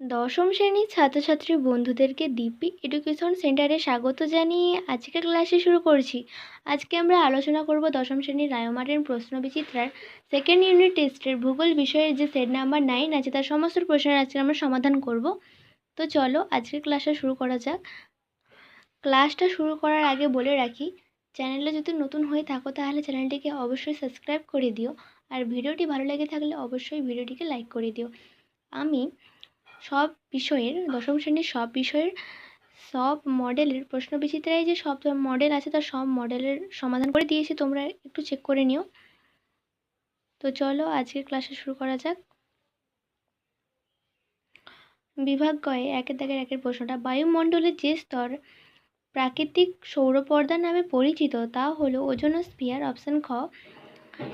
দশম শ্রেণীর ছাত্রছাত্রী বন্ধুদেরকে দীপ্তি এডুকেশন সেন্টারে স্বাগত জানিয়ে আজকের ক্লাসে শুরু করছি। আজকে আমরা আলোচনা করব দশম শ্রেণীর রায়মার্টিন প্রশ্নবিচিত্রার সেকেন্ড ইউনিট টেস্টের ভূগোল বিষয়ের যে সেট নাম্বার 9 আছে তার সমস্ত প্রশ্নের আজকে আমরা সমাধান করব। তো চলো আজকের ক্লাসটা শুরু করা যাক। ক্লাসটা শুরু করার আগে বলে রাখি, চ্যানেলে যদি নতুন হয়ে থাকো তাহলে চ্যানেলটিকে অবশ্যই সাবস্ক্রাইব করে দিও, আর ভিডিওটি ভালো লেগে থাকলে অবশ্যই ভিডিওটিকে লাইক করে দিও। আমি সব বিষয়ের দশম শ্রেণীর সব বিষয়ের সব মডেলের প্রশ্নবিচিত্রায় যে সব মডেল আছে তার সব মডেলের সমাধান করে দিয়েছি, তোমরা একটু চেক করে নিও। তো চলো আজকের ক্লাসে শুরু করা যাক। বিভাগ কয়ে একের দাগের একের প্রশ্নটা, বায়ুমণ্ডলের যে স্তর প্রাকৃতিক সৌরপর্দা নামে পরিচিত তা হলো ওজোনোস্ফিয়ার। অপশন খ।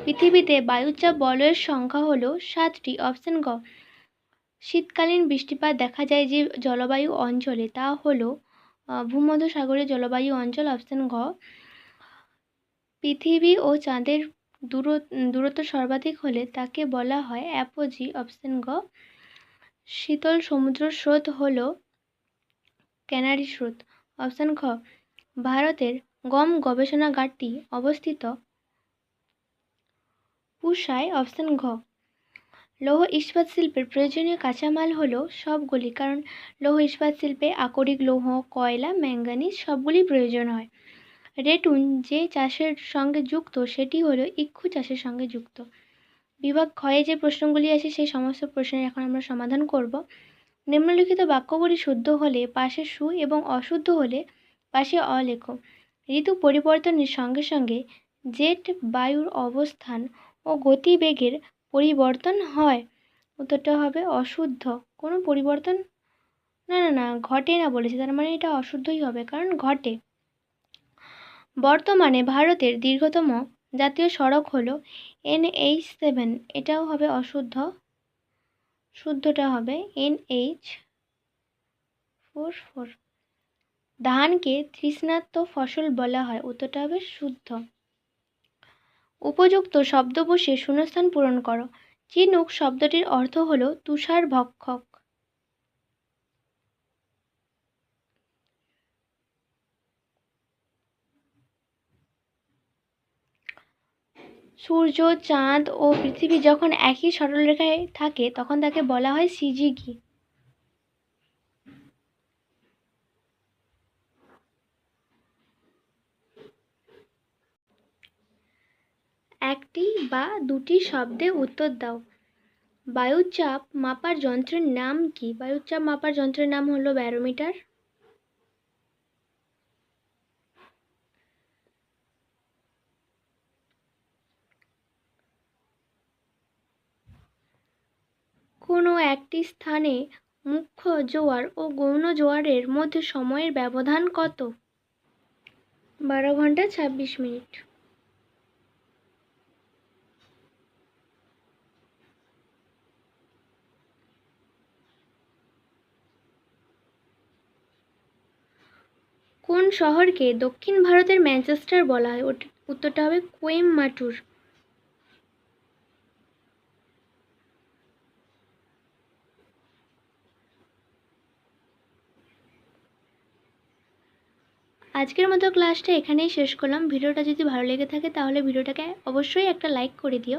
পৃথিবীতে বায়ুচাপ বলয়ের সংখ্যা হলো 7টি। অপশন গ। শীতকালীন বৃষ্টিপাত দেখা যায় যে জলবায়ু অঞ্চলে তা হলো ভূমধ্যসাগরীয় জলবায়ু অঞ্চল। অপশন ঘ। পৃথিবী ও চাঁদের দূরত্ব সর্বাধিক হলে তাকে বলা হয় অ্যাপোজি। অপশন গ। শীতল সমুদ্র স্রোত হলো ক্যানারি স্রোত। অপশন খ। ভারতের গম গবেষণাগারটি অবস্থিত পুসায়। অপশন ঘ। লৌহ ইস্পাত শিল্পের প্রয়োজনীয় কাঁচামাল হলো সবগুলি, কারণ লৌহ ইস্পাত শিল্পে আকরিক লৌহ, কয়লা, ম্যাঙ্গানিজ সবগুলি প্রয়োজন হয়। রেটুন যে চাষের সঙ্গে যুক্ত সেটি হলো ইক্ষু চাষের সঙ্গে যুক্ত। বিভাগ ক্ষয়ে যে প্রশ্নগুলি আছে সেই সমস্ত প্রশ্নের এখন আমরা সমাধান করব। নিম্নলিখিত বাক্যগুলি শুদ্ধ হলে পাশে সু এবং অশুদ্ধ হলে পাশে অ লেখো। ঋতু পরিবর্তনের সঙ্গে সঙ্গে জেট বায়ুর অবস্থান ও গতিবেগের পরিবর্তন হয়। উত্তরটা হবে অশুদ্ধ। কোনো পরিবর্তন না ঘটে না বলেছে, তার মানে এটা অশুদ্ধই হবে, কারণ ঘটে। বর্তমানে ভারতের দীর্ঘতম জাতীয় সড়ক হলো NH7, এটাও হবে অশুদ্ধ। শুদ্ধটা হবে NH44। ধানকে তৃষ্ণার্ত ফসল বলা হয়। উত্তরটা হবে শুদ্ধ। উপযুক্ত শব্দ বসে শূন্যস্থান পূরণ করো। চিনুক শব্দটির অর্থ হলো তুষার ভক্ষক। সূর্য, চাঁদ ও পৃথিবী যখন একই সরলরেখায় থাকে তখন তাকে বলা হয় সিজিগি। একটি বা দুটি শব্দে উত্তর দাও। বায়ুচাপ মাপার যন্ত্রের নাম কি? বায়ুচাপ মাপার যন্ত্রের নাম হলো ব্যারোমিটার। কোনো একটি স্থানে মুখ্য জোয়ার ও গৌণ জোয়ারের মধ্যে সময়ের ব্যবধান কত? 12 ঘন্টা 26 মিনিট। কোন শহরকে দক্ষিণ ভারতের ম্যানচেস্টার বলা হয়? উত্তরটা হবে কোয়েম্বাটুর। আজকের মতো ক্লাসটা এখানেই শেষ করলাম। ভিডিওটা যদি ভালো লেগে থাকে তাহলে ভিডিওটাকে অবশ্যই একটা লাইক করে দিও,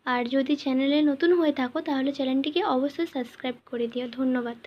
আর যদি চ্যানেলে নতুন হয়ে থাকো তাহলে চ্যানেলটিকে অবশ্যই সাবস্ক্রাইব করে দিও। ধন্যবাদ।